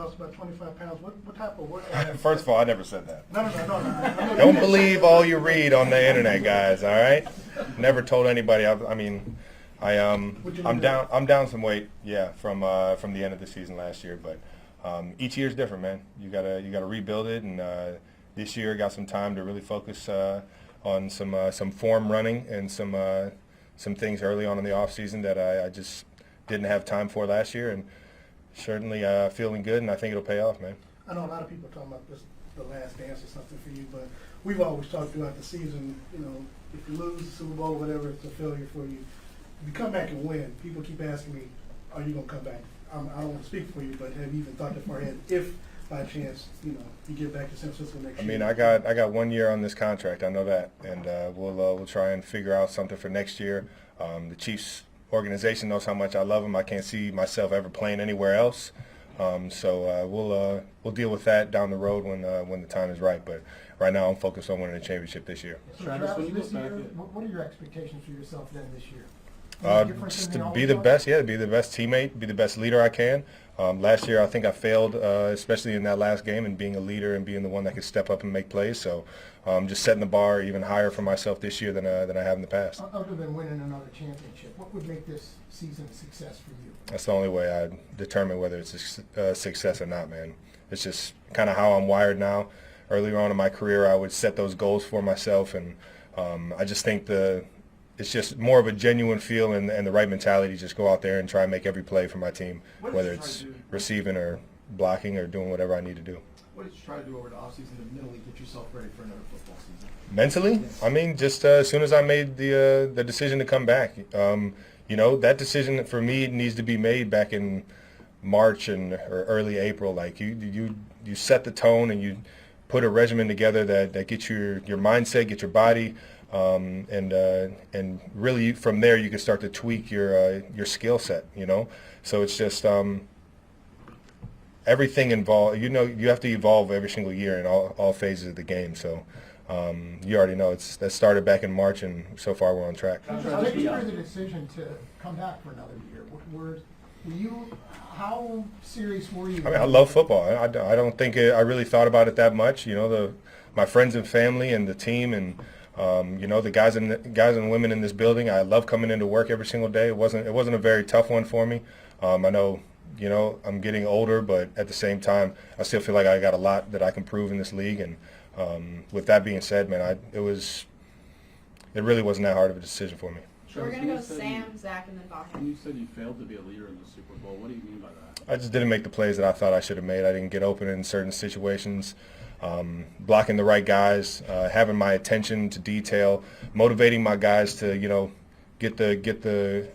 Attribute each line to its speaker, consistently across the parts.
Speaker 1: lost about 25 pounds. What type of work?
Speaker 2: First of all, I never said that.
Speaker 1: No.
Speaker 2: Don't believe all you read on the internet, guys. All right. Never told anybody. I'm down some weight. Yeah, from the end of the season last year. But each year is different, man. You gotta rebuild it. And this year, got some time to really focus on some form running and some things early on in the off season that I just didn't have time for last year. And certainly feeling good, and I think it'll pay off, man.
Speaker 1: I know a lot of people are talking about this, the last dance or something for you, but we've always talked throughout the season, if you lose the Super Bowl or whatever, it's a failure for you. If you come back and win, people keep asking me, are you going to come back? I don't want to speak for you, but have you even thought that far ahead if, by chance, you get back to San Francisco next year?
Speaker 2: I mean, I got 1 year on this contract. I know that, and we'll try and figure out something for next year. The Chiefs organization knows how much I love them. I can't see myself ever playing anywhere else. So we'll deal with that down the road when the time is right. But right now, I'm focused on winning the championship this year.
Speaker 1: So Travis, this year, what are your expectations for yourself then this year?
Speaker 2: Just to be the best, be the best teammate, be the best leader I can. Last year, I think I failed, especially in that last game, and being a leader and being the one that could step up and make plays. So just setting the bar even higher for myself this year than I have in the past.
Speaker 1: Other than winning another championship, what would make this season a success for you?
Speaker 2: That's the only way I determine whether it's a success or not, man. It's just kind of how I'm wired now. Earlier on in my career, I would set those goals for myself, and I just think it's just more of a genuine feel and the right mentality. Just go out there and try and make every play for my team, whether it's receiving or blocking or doing whatever I need to do.
Speaker 3: What did you try to do over the offseason to mentally get yourself ready for another football season?
Speaker 2: Mentally? Yes. I mean, just as soon as I made the decision to come back, that decision for me needs to be made back in March or early April. Like you set the tone and you put a regimen together that gets your mindset, get your body. And really from there you can start to tweak your skill set, So it's just everything involved. You have to evolve every single year in all phases of the game. So you already know that started back in March, and so far we're on track.
Speaker 1: How did you make the decision to come back for another year? How serious were you?
Speaker 2: I mean, I love football. I don't think I really thought about it that much. My friends and family and the team and the guys and women in this building. I love coming into work every single day. It wasn't a very tough one for me. I know, I'm getting older, but at the same time, I still feel like I got a lot that I can prove in this league. And with that being said, man, it really wasn't that hard of a decision for me.
Speaker 4: We're going to go Sam, Zach, and then Bob.
Speaker 3: When you said you failed to be a leader in the Super Bowl, what do you mean by that?
Speaker 2: I just didn't make the plays that I thought I should have made. I didn't get open in certain situations. Blocking the right guys, having my attention to detail, motivating my guys to get the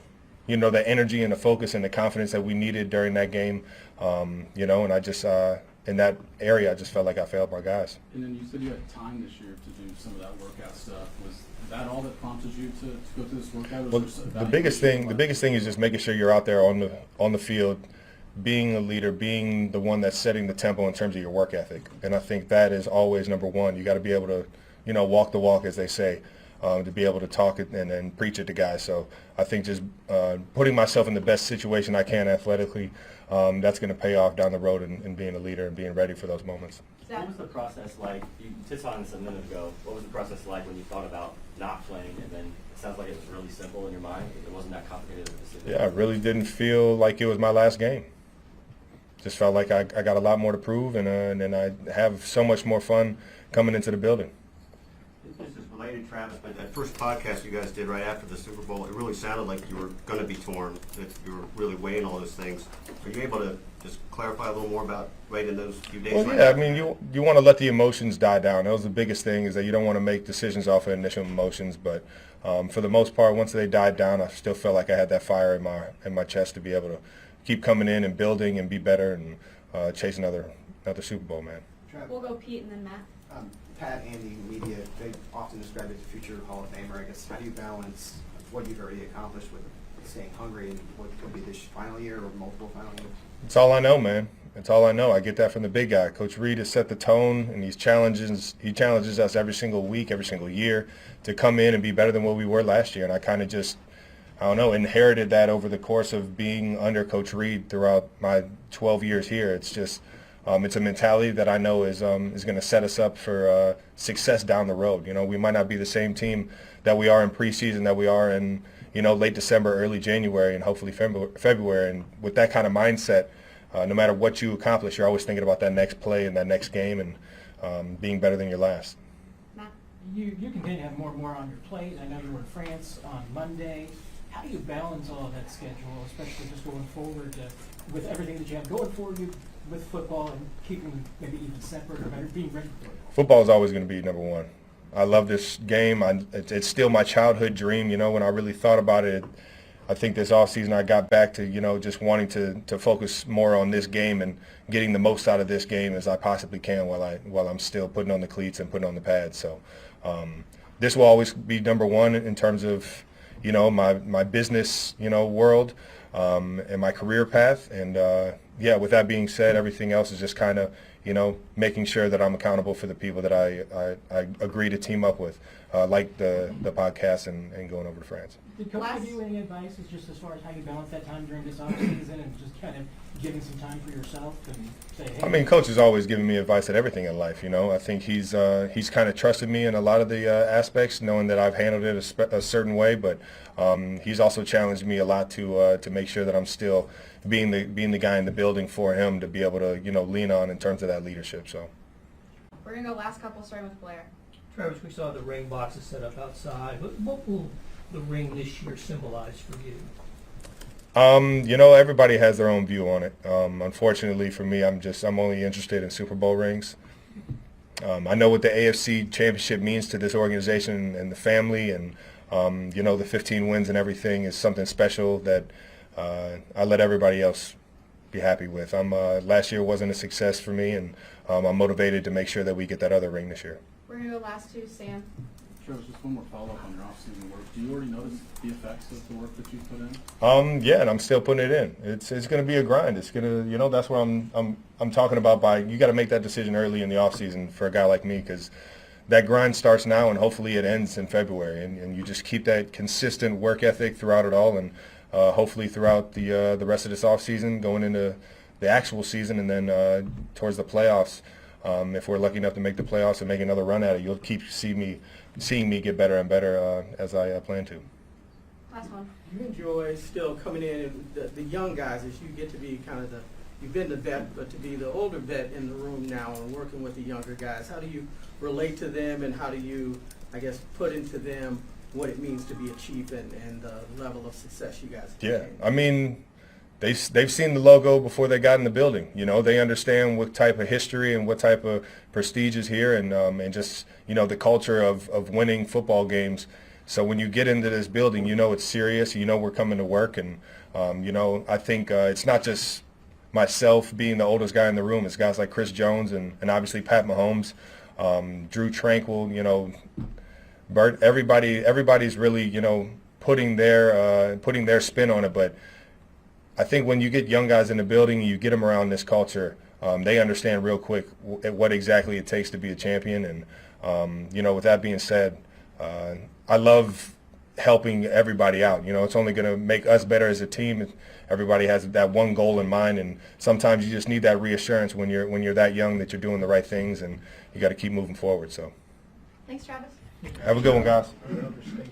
Speaker 2: the energy and the focus and the confidence that we needed during that game. And I just in that area I just felt like I failed my guys.
Speaker 3: And then you said you had time this year to do some of that workout stuff. Was that all that prompted you to go through this workout?
Speaker 2: Well, the biggest thing is just making sure you're out there on the field, being a leader, being the one that's setting the tempo in terms of your work ethic. And I think that is always number one. You got to be able to, walk the walk, as they say, to be able to talk it and preach it to guys. So I think just putting myself in the best situation I can athletically, that's going to pay off down the road in being a leader and being ready for those moments.
Speaker 5: What was the process like? You touched on this a minute ago. What was the process like when you thought about not playing, and then it sounds like it was really simple in your mind? It wasn't that complicated of a decision.
Speaker 2: Yeah, I really didn't feel like it was my last game. Just felt like I got a lot more to prove, and I have so much more fun coming into the building.
Speaker 6: This is related, Travis, but that first podcast you guys did right after the Super Bowl, it really sounded like you were going to be torn, that you were really weighing all those things. Are you able to just clarify a little more about waiting those few days?
Speaker 2: Well, yeah, I mean, you want to let the emotions die down. That was the biggest thing, is that you don't want to make decisions off of initial emotions. But for the most part, once they died down, I still felt like I had that fire in my chest to be able to keep coming in and building and be better and chase another Super Bowl, man.
Speaker 4: We'll go Pete and then Matt.
Speaker 7: Pat, Andy, media, they often describe it as a future Hall of Famer. I guess, how do you balance what you've already accomplished with staying hungry and what could be this final year or multiple final years?
Speaker 2: It's all I know, man. It's all I know. I get that from the big guy. Coach Reed has set the tone, and he challenges us every single week, every single year to come in and be better than what we were last year. And I kind of just I don't know, inherited that over the course of being under Coach Reed throughout my 12 years here. It's just, it's a mentality that I know is going to set us up for success down the road. You know, we might not be the same team that we are in preseason, that we are in, you know, late December, early January, and hopefully February. And with that kind of mindset, no matter what you accomplish, you're always thinking about that next play and that next game and being better than your last.
Speaker 4: Matt?
Speaker 8: You continue to have more and more on your plate. I know you were in France on Monday. How do you balance all of that schedule, especially just going forward with everything that you have going for you with football and keeping them maybe even separate or better, being ready for it?
Speaker 2: Football is always going to be number one. I love this game. It's still my childhood dream. You know, when I really thought about it, I think this offseason I got back to, you know, just wanting to focus more on this game and getting the most out of this game as I possibly can while I'm still putting on the cleats and putting on the pads. So this will always be number one in terms of, you know, my business, you know, world and my career path. And yeah, with that being said, everything else is just kind of, you know, making sure that I'm accountable for the people that I agree to team up with, like the podcast and going over to France.
Speaker 8: Did Coach give you any advice just as far as how you balance that time during this offseason and just kind of giving some time for yourself and say, hey?
Speaker 2: I mean, Coach has always given me advice at everything in life. You know, I think he's kind of trusted me in a lot of the aspects, knowing that I've handled it a certain way. But he's also challenged me a lot to make sure that I'm still being the guy in the building for him to be able to, you know, lean on in terms of that leadership. So
Speaker 4: We're going to go last couple, starting with Blair.
Speaker 9: Travis, we saw the ring boxes set up outside. What will the ring this year symbolize for you?
Speaker 2: You know, everybody has their own view on it. Unfortunately for me, I'm only interested in Super Bowl rings. I know what the AFC Championship means to this organization and the family, and you know, the 15 wins and everything is something special that I let everybody else be happy with. Last year wasn't a success for me, and I'm motivated to make sure that we get that other ring this year.
Speaker 4: We're going to go last to Sam.
Speaker 3: Travis, just one more follow-up on your off-season work. Do you already notice the effects of the work that you put in?
Speaker 2: Yeah, and I'm still putting it in. It's going to be a grind. It's going to, you know, that's what I'm talking about. You got to make that decision early in the off season for a guy like me, because that grind starts now and hopefully it ends in February. And you just keep that consistent work ethic throughout it all, and hopefully throughout the rest of this off season, going into the actual season, and then towards the playoffs. If we're lucky enough to make the playoffs and make another run at it, you'll keep seeing me get better and better as I plan to.
Speaker 4: Last one.
Speaker 10: You enjoy still coming in and the young guys, as you get to be kind of you've been the vet, but to be the older vet in the room now and working with the younger guys. How do you relate to them, and how do you, I guess, put into them what it means to be a chief and the level of success you guys have?
Speaker 2: Yeah, I mean, they've seen the logo before they got in the building. You know, they understand what type of history and what type of prestige is here, and just, you know, the culture of winning football games. So when you get into this building, you know it's serious. You know we're coming to work, and you know, I think it's not just myself being the oldest guy in the room. It's guys like Chris Jones and obviously Pat Mahomes, Drew Tranquil. You know, Bert. Everybody's really, you know, putting their spin on it, but I think when you get young guys in the building, you get them around this culture, they understand real quick what exactly it takes to be a champion. And, you know, with that being said, I love helping everybody out. You know, it's only going to make us better as a team if everybody has that one goal in mind. And sometimes you just need that reassurance when you're that young that you're doing the right things, and you got to keep moving forward. So
Speaker 4: Thanks, Travis.
Speaker 2: have a good one, guys.
Speaker 1: Other states.